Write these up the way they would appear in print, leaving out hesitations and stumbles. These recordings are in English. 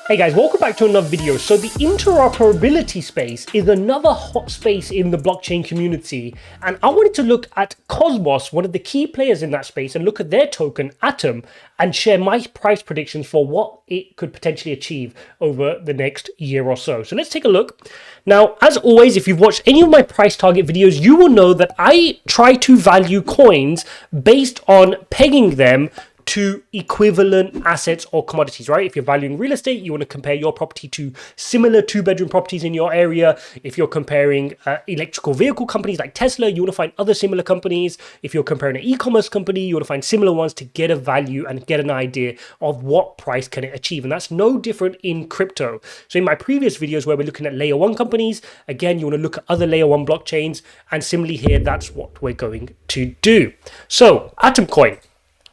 Hey guys, welcome back to another video. So the interoperability space is another hot space in the blockchain community, and I wanted to look at Cosmos, one of the key players in that space, and look at their token Atom and share my price predictions for what it could potentially achieve over the next year or so. So let's take a look. Now, as always, if you've watched any of my price target videos, you will know that I try to value coins based on pegging them to equivalent assets or commodities, right? If you're valuing real estate, you want to compare your property to similar two-bedroom properties in your area. If you're comparing electrical vehicle companies like Tesla, you want to find other similar companies. If you're comparing an e-commerce company, you want to find similar ones to get a value and get an idea of what price can it achieve. And that's no different in crypto. So in my previous videos where we're looking at layer one companies, again, you want to look at other layer one blockchains. And similarly here, that's what we're going to do. So Atom Coin.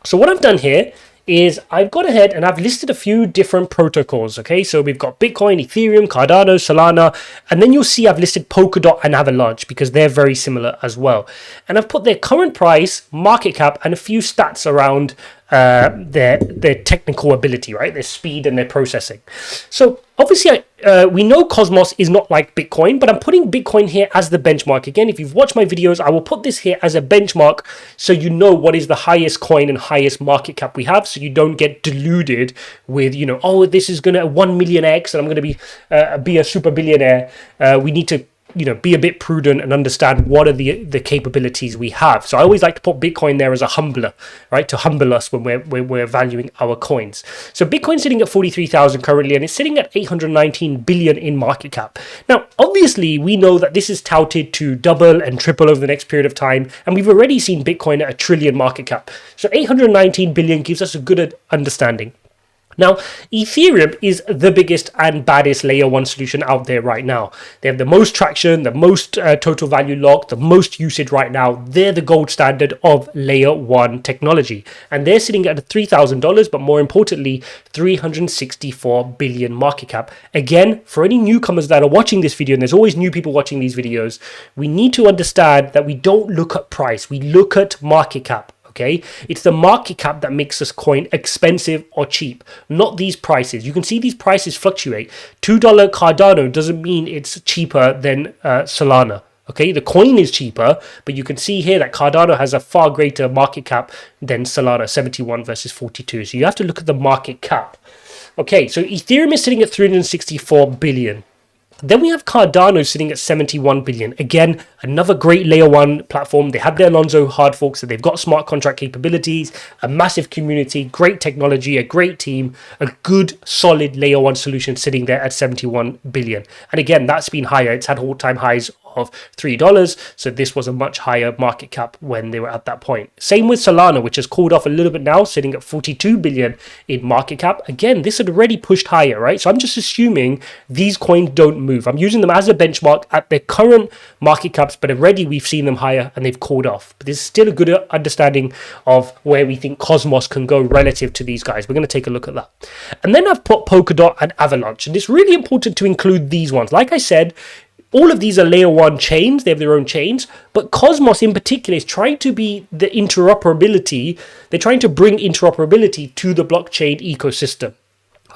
So what I've done here is I've gone ahead and I've listed a few different protocols, okay? So we've got Bitcoin, Ethereum, Cardano, Solana, and then you'll see I've listed Polkadot and Avalanche because they're very similar as well. And I've put their current price, market cap, and a few stats around their technical ability, right? Their speed and their processing. So obviously we know Cosmos is not like Bitcoin, but I'm putting Bitcoin here as the benchmark. Again, if you've watched my videos, I will put this here as a benchmark so you know what is the highest coin and highest market cap we have, so you don't get deluded with, you know, oh, this is gonna 1 million X and I'm gonna be a super billionaire. We need to, you know, be a bit prudent and understand what are the capabilities we have. So I always like to put Bitcoin there as a humbler, right? To humble us when we're valuing our coins. So Bitcoin's sitting at 43,000 currently, and it's sitting at 819 billion in market cap. Now, obviously, we know that this is touted to double and triple over the next period of time, and we've already seen Bitcoin at 1 trillion market cap. So 819 billion gives us a good understanding. Now, Ethereum is the biggest and baddest layer one solution out there right now. They have the most traction, the most total value locked, the most usage right now. They're the gold standard of layer one technology. And they're sitting at $3,000, but more importantly, 364 billion market cap. Again, for any newcomers that are watching this video, and there's always new people watching these videos, we need to understand that we don't look at price, we look at market cap. Okay, it's the market cap that makes this coin expensive or cheap, not these prices. You can see these prices fluctuate. $2 Cardano doesn't mean it's cheaper than Solana. Okay, the coin is cheaper, but you can see here that Cardano has a far greater market cap than Solana, 71 versus 42. So you have to look at the market cap. Okay, so Ethereum is sitting at 364 billion. Then we have Cardano sitting at 71 billion. Again, another great layer one platform. They have their Alonzo hard fork, so they've got smart contract capabilities, a massive community, great technology, a great team, a good solid layer one solution sitting there at 71 billion. And again, that's been higher. It's had all-time highs of $3, so this was a much higher market cap when they were at that point. Same with Solana, which has cooled off a little bit now, sitting at 42 billion in market cap. Again, this had already pushed higher, right? So I'm just assuming these coins don't move. I'm using them as a benchmark at their current market caps, but already we've seen them higher and they've cooled off. But this is still a good understanding of where we think Cosmos can go relative to these guys. We're going to take a look at that. And then I've put Polkadot and Avalanche, and it's really important to include these ones. Like I said, all of these are layer one chains. They have their own chains. But Cosmos in particular is trying to be the interoperability. They're trying to bring interoperability to the blockchain ecosystem.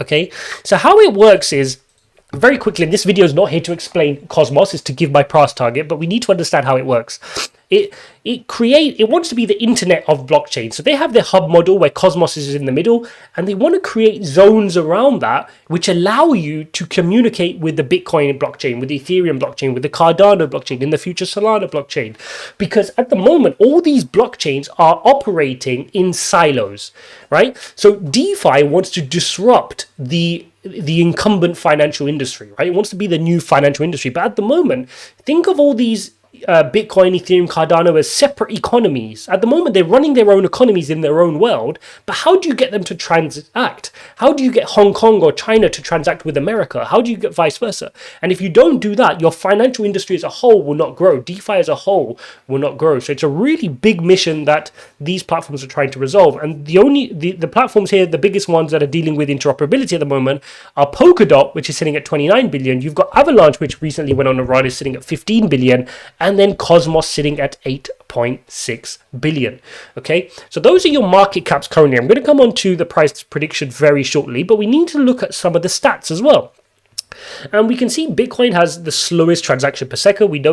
Okay, so how it works is, very quickly, and this video is not here to explain Cosmos, it's to give my price target, but we need to understand how it works. It wants to be the internet of blockchain. So they have their hub model where Cosmos is in the middle, and they want to create zones around that which allow you to communicate with the Bitcoin blockchain, with the Ethereum blockchain, with the Cardano blockchain, in the future Solana blockchain. Because at the moment, all these blockchains are operating in silos, right? So DeFi wants to disrupt the incumbent financial industry, right? It wants to be the new financial industry. But at the moment, think of all these Bitcoin, Ethereum, Cardano as separate economies. At the moment, they're running their own economies in their own world, but how do you get them to transact? How do you get Hong Kong or China to transact with America? How do you get vice versa? And if you don't do that, your financial industry as a whole will not grow. DeFi as a whole will not grow. So it's a really big mission that these platforms are trying to resolve. And the platforms here, the biggest ones that are dealing with interoperability at the moment are Polkadot, which is sitting at 29 billion. You've got Avalanche, which recently went on a run, is sitting at 15 billion. And then Cosmos sitting at 8 12.6 billion. Okay, so those are your market caps currently. I'm going to come on to the price prediction very shortly, but we need to look at some of the stats as well. And we can see Bitcoin has the slowest transaction per second. We know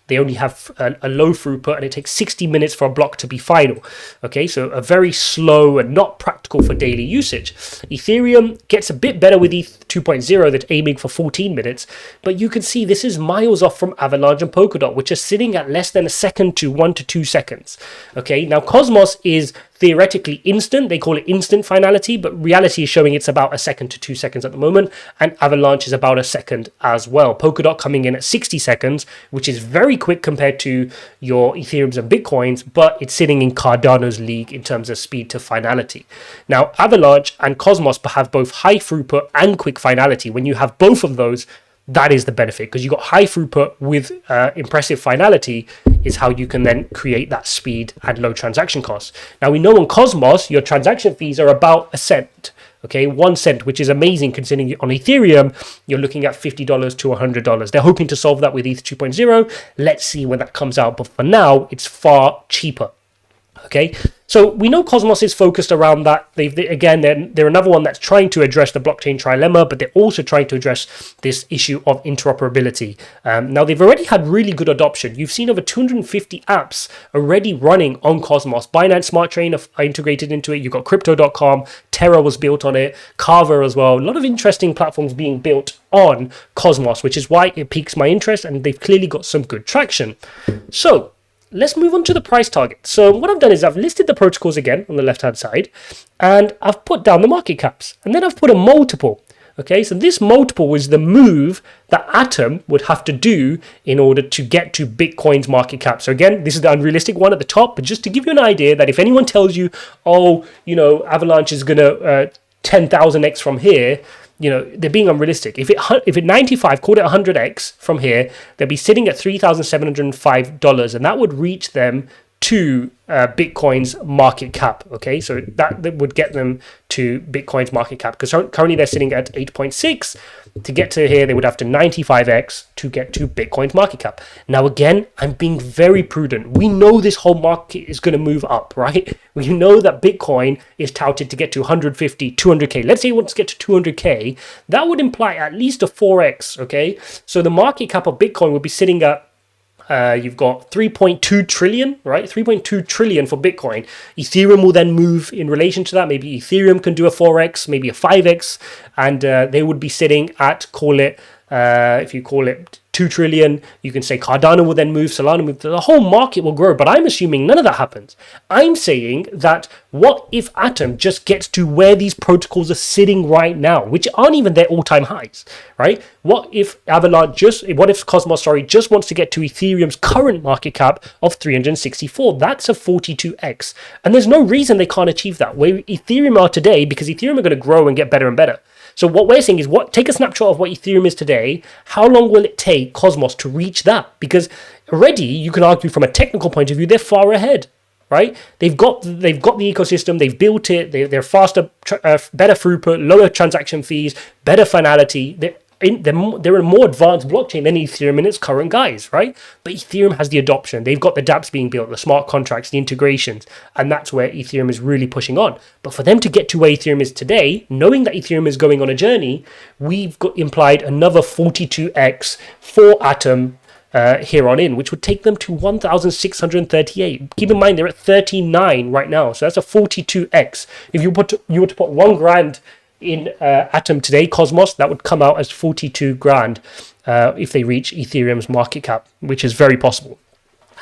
they only have a low throughput, and it takes 60 minutes for a block to be final. Okay, so a very slow and not practical for daily usage. Ethereum gets a bit better with ETH 2.0 that's aiming for 14 minutes, but you can see this is miles off from Avalanche and Polkadot, which are sitting at less than a second to 1 to 2 seconds. Okay, now Cosmos is theoretically instant. They call it instant finality, but reality is showing it's about a second to 2 seconds at the moment, and Avalanche is about a second as well. Polkadot coming in at 60 seconds, which is very quick compared to your Ethereums and Bitcoins, but it's sitting in Cardano's league in terms of speed to finality. Now, Avalanche and Cosmos have both high throughput and quick finality. When you have both of those, that is the benefit, because you got high throughput with impressive finality is how you can then create that speed and low transaction costs. Now, we know on Cosmos, your transaction fees are about a cent. Okay, 1 cent, which is amazing considering on Ethereum, you're looking at $50 to $100. They're hoping to solve that with ETH 2.0. Let's see when that comes out. But for now, it's far cheaper. Okay, so we know Cosmos is focused around that. They're another one that's trying to address the blockchain trilemma, but they're also trying to address this issue of interoperability. Now, they've already had really good adoption. You've seen over 250 apps already running on Cosmos. Binance Smart Chain are integrated into it. You've got Crypto.com, Terra was built on it, Carver as well. A lot of interesting platforms being built on Cosmos, which is why it piques my interest, and they've clearly got some good traction. So, let's move on to the price target. So what I've done is I've listed the protocols again on the left-hand side, and I've put down the market caps, and then I've put a multiple. Okay, so this multiple was the move that Atom would have to do in order to get to Bitcoin's market cap. So again, this is the unrealistic one at the top, but just to give you an idea that if anyone tells you, oh, Avalanche is going to 10,000x from here, they're being unrealistic. If it 95, called it 100x from here, they'll be sitting at $3,705, and that would reach them to Bitcoin's market cap. Okay, so that would get them to Bitcoin's market cap, because currently they're sitting at 8.6. To get to here, they would have to 95x to get to Bitcoin's market cap. Now, again, I'm being very prudent. We know this whole market is going to move up, right? We know that Bitcoin is touted to get to 150, 200k. Let's say it wants to get to 200k. That would imply at least a 4x, okay? So the market cap of Bitcoin would be sitting at you've got 3.2 trillion, right? 3.2 trillion for Bitcoin. Ethereum will then move in relation to that. Maybe Ethereum can do a 4x, maybe a 5x, and they would be sitting at, if you call it 2 trillion, you can say Cardano will then move, Solana move, the whole market will grow. But I'm assuming none of that happens. I'm saying that what if Atom just gets to where these protocols are sitting right now, which aren't even their all-time highs, right? What if Cosmos just wants to get to Ethereum's current market cap of 364? That's a 42x. And there's no reason they can't achieve that where Ethereum are today, because Ethereum are going to grow and get better and better. So what we're saying is, take a snapshot of what Ethereum is today. How long will it take Cosmos to reach that? Because already, you can argue from a technical point of view, they're far ahead, right? They've got the ecosystem, they've built it, they're faster, better throughput, lower transaction fees, better finality. They're a more advanced blockchain than Ethereum in its current guise, right? But Ethereum has the adoption. They've got the dApps being built, the smart contracts, the integrations, and that's where Ethereum is really pushing on. But for them to get to where Ethereum is today, knowing that Ethereum is going on a journey, we've got implied another 42x for Atom here on in, which would take them to 1,638. Keep in mind, they're at 39 right now, so that's a 42x. If you were to put $1,000 in Atom today, Cosmos, that would come out as 42 grand if they reach Ethereum's market cap, which is very possible.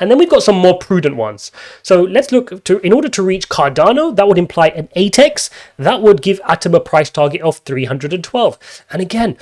And then we've got some more prudent ones. So let's look in order to reach Cardano, that would imply an 8x. That would give Atom a price target of 312. And again,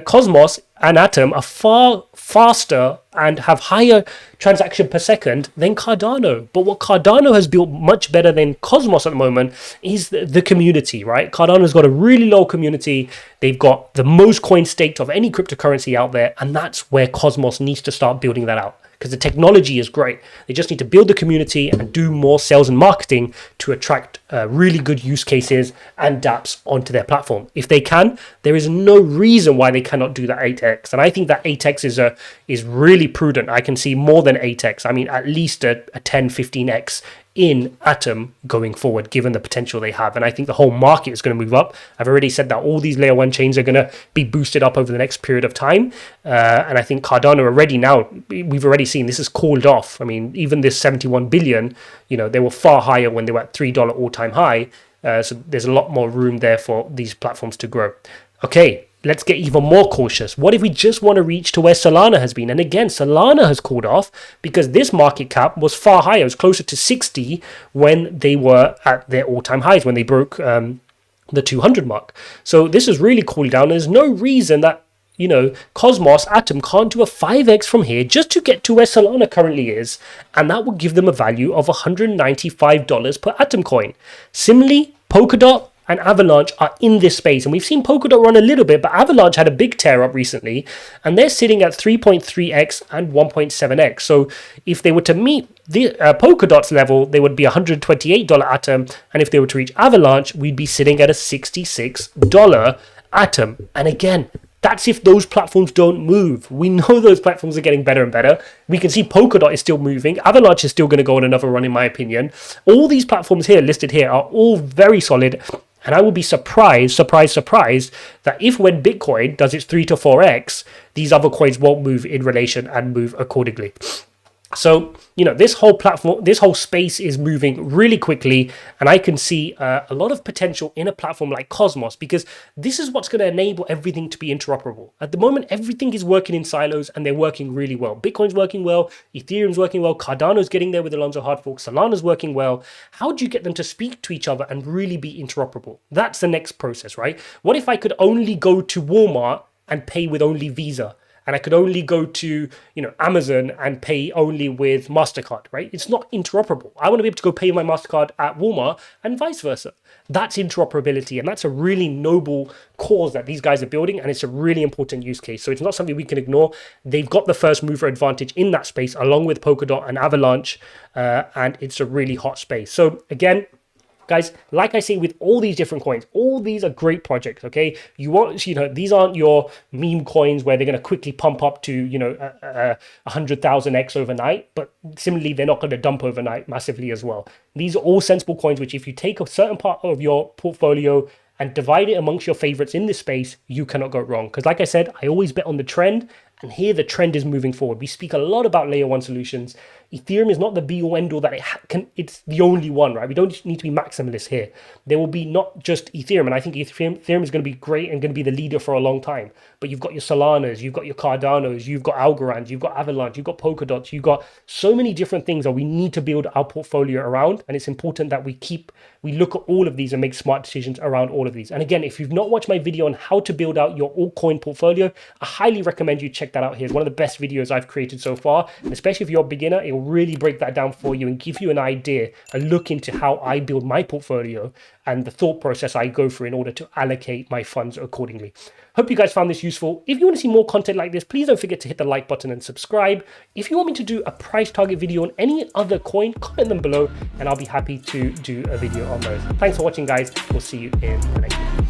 Cosmos and Atom are far faster and have higher transaction per second than Cardano. But what Cardano has built much better than Cosmos at the moment is the community, right? Cardano's got a really low community. They've got the most coins staked of any cryptocurrency out there, and that's where Cosmos needs to start building that out. because the technology is great. They just need to build the community and do more sales and marketing to attract really good use cases and dApps onto their platform. If they can, there is no reason why they cannot do that 8x. And I think that 8x is really prudent. I can see more than 8x. I mean, at least a 10, 15x in Atom going forward, given the potential they have. And I think the whole market is going to move up. I've already said that all these layer 1 chains are going to be boosted up over the next period of time. And I think Cardano already now, we've already seen this is called off. I mean, even this 71 billion, they were far higher when they were at $3 all-time high. So there's a lot more room there for these platforms to grow. Okay, let's get even more cautious. What if we just want to reach to where Solana has been? And again, Solana has cooled off because this market cap was far higher. It was closer to 60 when they were at their all-time highs, when they broke the 200 mark. So this is really cooled down. There's no reason that Cosmos, Atom can't do a 5x from here just to get to where Solana currently is, and that will give them a value of $195 per Atom coin. Similarly, Polkadot and Avalanche are in this space, and we've seen Polkadot run a little bit, but Avalanche had a big tear up recently, and they're sitting at 3.3x and 1.7x. So if they were to meet the Polkadot's level, they would be $128 Atom, and if they were to reach Avalanche, we'd be sitting at a $66 Atom. And again, that's if those platforms don't move. We know those platforms are getting better and better. We can see Polkadot is still moving. Avalanche is still going to go on another run, in my opinion. All these platforms here listed here are all very solid. And I will be surprised that if when Bitcoin does its 3 to 4x, these other coins won't move in relation and move accordingly. So, this whole platform, this whole space is moving really quickly, and I can see a lot of potential in a platform like Cosmos, because this is what's going to enable everything to be interoperable. At the moment, everything is working in silos, and they're working really well. Bitcoin's working well, Ethereum's working well, Cardano's getting there with Alonzo hard fork, Solana's working well. How do you get them to speak to each other and really be interoperable? That's the next process, right? What if I could only go to Walmart and pay with only Visa? And I could only go to, Amazon and pay only with MasterCard, right? It's not interoperable. I want to be able to go pay my MasterCard at Walmart and vice versa. That's interoperability, and that's a really noble cause that these guys are building, and it's a really important use case. So it's not something we can ignore. They've got the first mover advantage in that space, along with Polkadot and Avalanche, and it's a really hot space. So again, guys, like I say with all these different coins, all these are great projects, okay? These aren't your meme coins where they're going to quickly pump up to, 100,000x overnight, but similarly, they're not going to dump overnight massively as well. These are all sensible coins, which if you take a certain part of your portfolio and divide it amongst your favorites in this space, you cannot go wrong. Because like I said, I always bet on the trend, and here the trend is moving forward. We speak a lot about layer 1 solutions. Ethereum is not the be-all end-all that it's the only one, right? We don't need to be maximalist here. There will be not just Ethereum, and I think Ethereum is going to be great and going to be the leader for a long time. But you've got your Solanas, you've got your Cardanos, you've got Algorands, you've got Avalanche, you've got Polkadots, you've got so many different things that we need to build our portfolio around, and it's important that we look at all of these and make smart decisions around all of these. And again, if you've not watched my video on how to build out your altcoin portfolio, I highly recommend you check that out here. It's one of the best videos I've created so far, and especially if you're a beginner, it will really break that down for you and give you an idea, a look into how I build my portfolio and the thought process I go through in order to allocate my funds accordingly. Hope you guys found this useful. If you want to see more content like this, please don't forget to hit the like button and subscribe. If you want me to do a price target video on any other coin, comment them below and I'll be happy to do a video on those. Thanks for watching, guys. We'll see you in the next video.